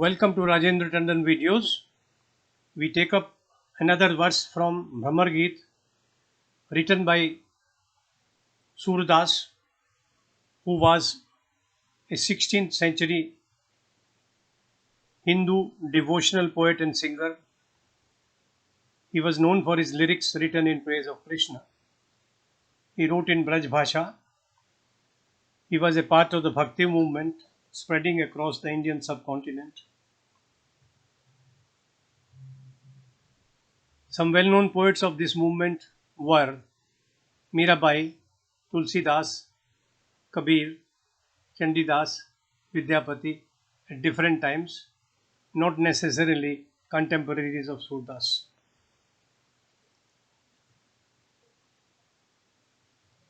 Welcome to Rajendra Tandon videos. We take up another verse from Bhramar Geet written by Surdas, who was a 16th century Hindu devotional poet and singer. He was known for his lyrics written in praise of Krishna. He wrote in Braj Bhasha. He was a part of the Bhakti movement spreading across the Indian subcontinent. Some well-known poets of this movement were Mirabai, Tulsidas, Kabir, Chandidas, Vidyapati at different times, not necessarily contemporaries of Surdas.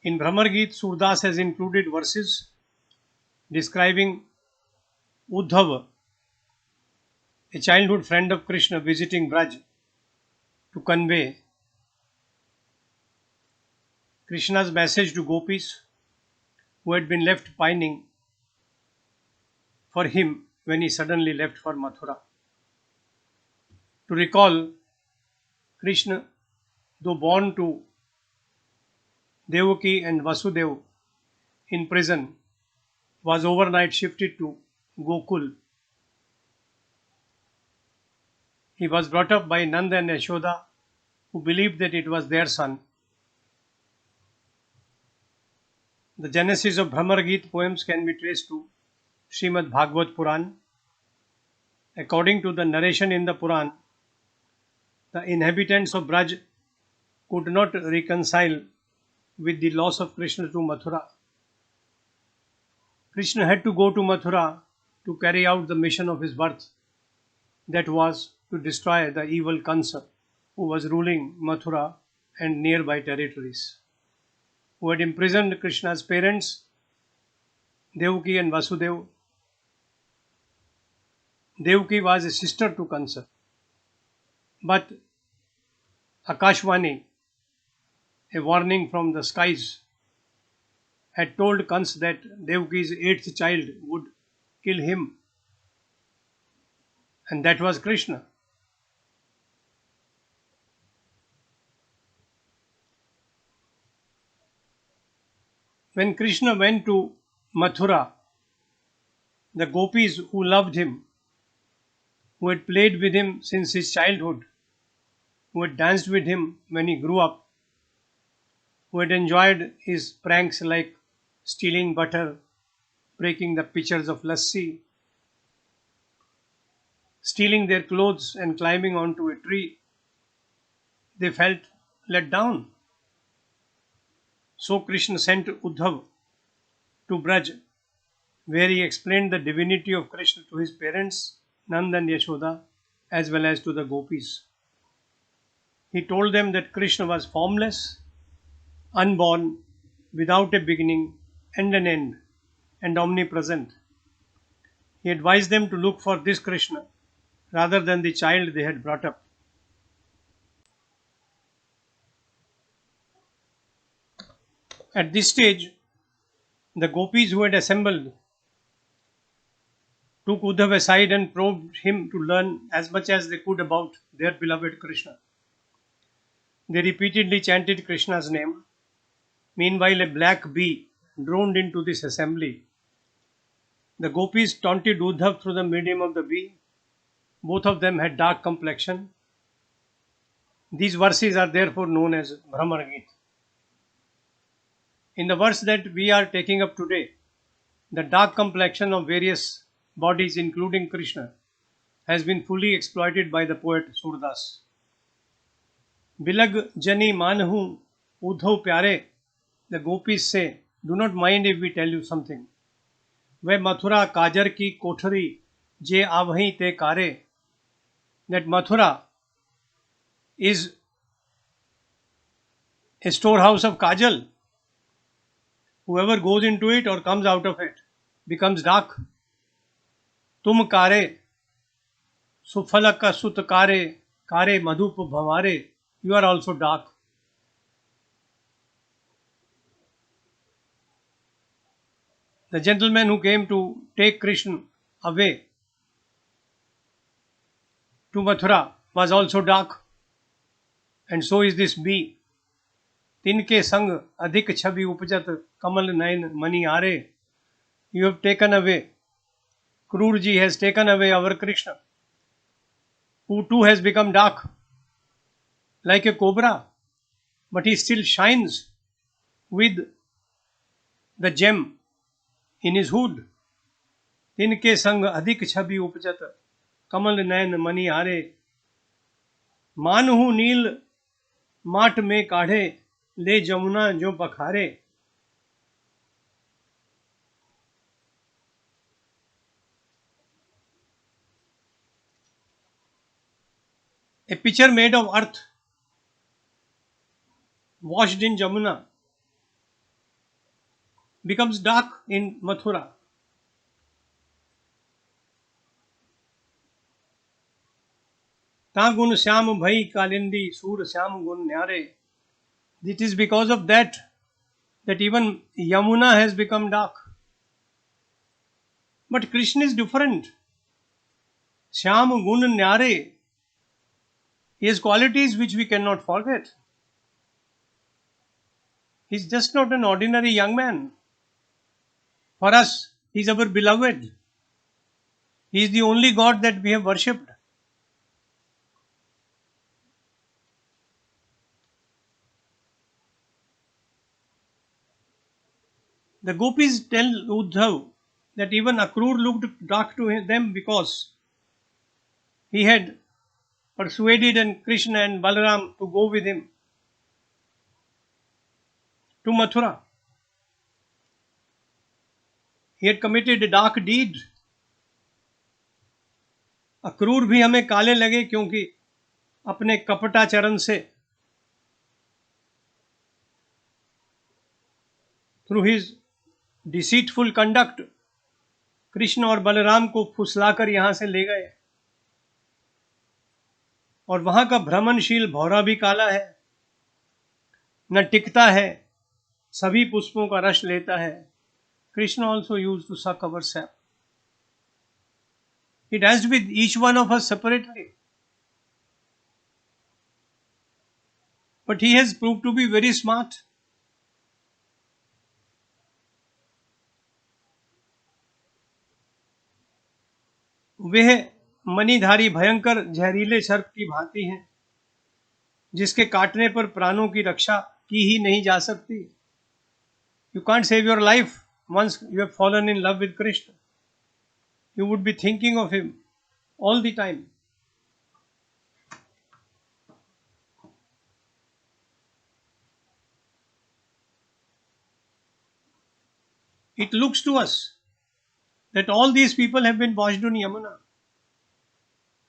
In Bhramar Geet, Surdas has included verses describing Uddhava, a childhood friend of Krishna visiting Braj to convey Krishna's message to gopis who had been left pining for him when he suddenly left for Mathura. To recall, Krishna, though born to Devaki and Vasudeva in prison, was overnight shifted to Gokul. He was brought up by Nanda and Yashoda, who believed that it was their son. The genesis of Bhramar Geet poems can be traced to Srimad Bhagavad Puran. According to the narration in the Puran, the inhabitants of Braj could not reconcile with the loss of Krishna to Mathura. Krishna had to go to Mathura to carry out the mission of his birth, that was to destroy the evil Kansa, who was ruling Mathura and nearby territories, who had imprisoned Krishna's parents, Devaki and Vasudeva. Devaki was a sister to Kansa, but Akashvani, a warning from the skies, had told Kans that Devaki's eighth child would kill him, and that was Krishna. When Krishna went to Mathura, the gopis who loved him, who had played with him since his childhood, who had danced with him when he grew up, who had enjoyed his pranks like stealing butter, breaking the pitchers of lassi, stealing their clothes and climbing onto a tree, they felt let down. So Krishna sent Uddhav to Braj, where he explained the divinity of Krishna to his parents, Nanda and Yashoda, as well as to the gopis. He told them that Krishna was formless, unborn, without a beginning and an end, and omnipresent. He advised them to look for this Krishna rather than the child they had brought up. At this stage, the gopis who had assembled took Uddhav aside and probed him to learn as much as they could about their beloved Krishna. They repeatedly chanted Krishna's name. Meanwhile, a black bee droned into this assembly. The gopis taunted Uddhav through the medium of the bee. Both of them had dark complexion. These verses are therefore known as Bhramar Geet. In the verse that we are taking up today, the dark complexion of various bodies, including Krishna, has been fully exploited by the poet Surdas. Bilag jani manhu Uddhav pyare, the gopis say, do not mind if we tell you something. Weh Mathura kajar ki kothari je avhi te kare, that Mathura is a storehouse of kajal. Whoever goes into it or comes out of it becomes dark. Tum kare, sufalaka sut kare, kare madhup bhamare, you are also dark. The gentleman who came to take Krishna away to Mathura was also dark, and so is this bee. तिनके संग अधिक छवि उपजत कमल नयन मणि आरे. You have taken away, Krurji has taken away our Krishna, who too has become dark like a cobra, but he still shines with the gem in his hood. तिनके संग अधिक छवि उपजत कमल नयन मणि आरे. मानहु नील माट में काढ़े ले जमुना जो बखारे. A pitcher made of earth washed in Jamuna becomes dark in Mathura. ता गुण श्याम भई कालिंदी सूर श्याम गुण न्यारे. It is because of that even Yamuna has become dark. But Krishna is different. Shyam gun nyare. He has qualities which we cannot forget. He is just not an ordinary young man. For us, he is our beloved. He is the only God that we have worshipped. The gopis tell Uddhav that even Akrur looked dark to them because he had persuaded Krishna and Balaram to go with him to Mathura. He had committed a dark deed. Akrur भी हमें काले लगे क्योंकि अपने कपटाचरण से, through his deceitful conduct, Krishna और बलराम को फुसलाकर यहां से ले गए. और वहां का भ्रमणशील भौरा भी काला है, न टिकता है, सभी पुष्पों का रस लेता है. Krishna also used to suck our sap. He danced with each one of us separately. But he has proved to be very smart. वह मणिधारी भयंकर जहरीले सर्प की भांति हैं, जिसके काटने पर प्राणों की रक्षा की ही नहीं जा सकती. You can't save your life once you have fallen in love with Krishna. You would be thinking of him all the time. It looks to us that all these people have been washed on Yamuna.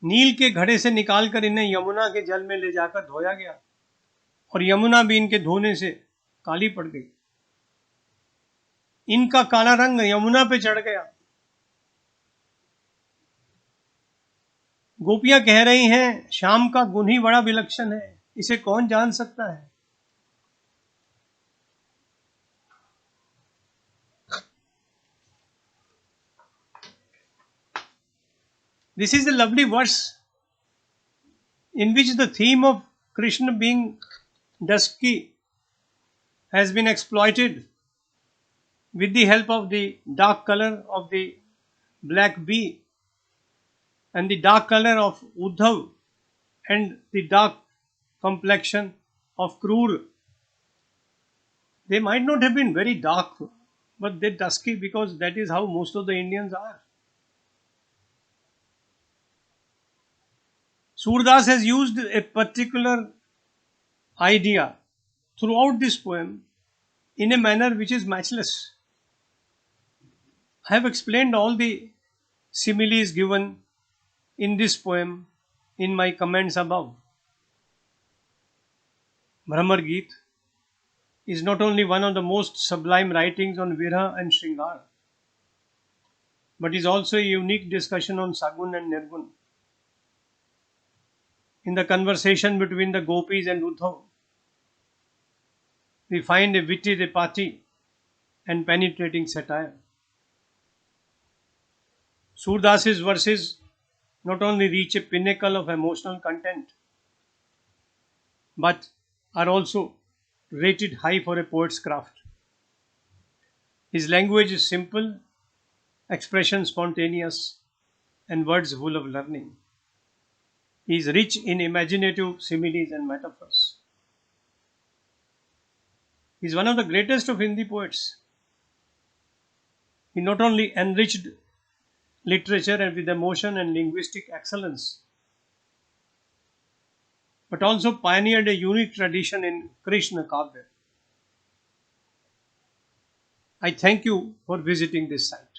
नील के घड़े से निकालकर इन्हें यमुना के जल में ले जाकर धोया गया और यमुना भी इनके धोने से काली पड़ गई. इनका काला रंग यमुना पे चढ़ गया. गोपियां कह रही हैं, श्याम का गुण ही बड़ा विलक्षण है, इसे कौन जान सकता है. This is a lovely verse in which the theme of Krishna being dusky has been exploited with the help of the dark color of the black bee and the dark color of Uddhav and the dark complexion of Krur. They might not have been very dark, but they're dusky because that is how most of the Indians are. Surdas has used a particular idea throughout this poem in a manner which is matchless. I have explained all the similes given in this poem in my comments above. Brahmar Geet is not only one of the most sublime writings on Viraha and Shringar, but is also a unique discussion on Sagun and Nirgun. In the conversation between the gopis and Uddhav, we find a witty repartee and penetrating satire. Surdas's verses not only reach a pinnacle of emotional content, but are also rated high for a poet's craft. His language is simple, expression spontaneous, and words full of learning. He is rich in imaginative similes and metaphors. He is one of the greatest of Hindi poets. He not only enriched literature and with emotion and linguistic excellence, but also pioneered a unique tradition in Krishna Kavya. I thank you for visiting this site.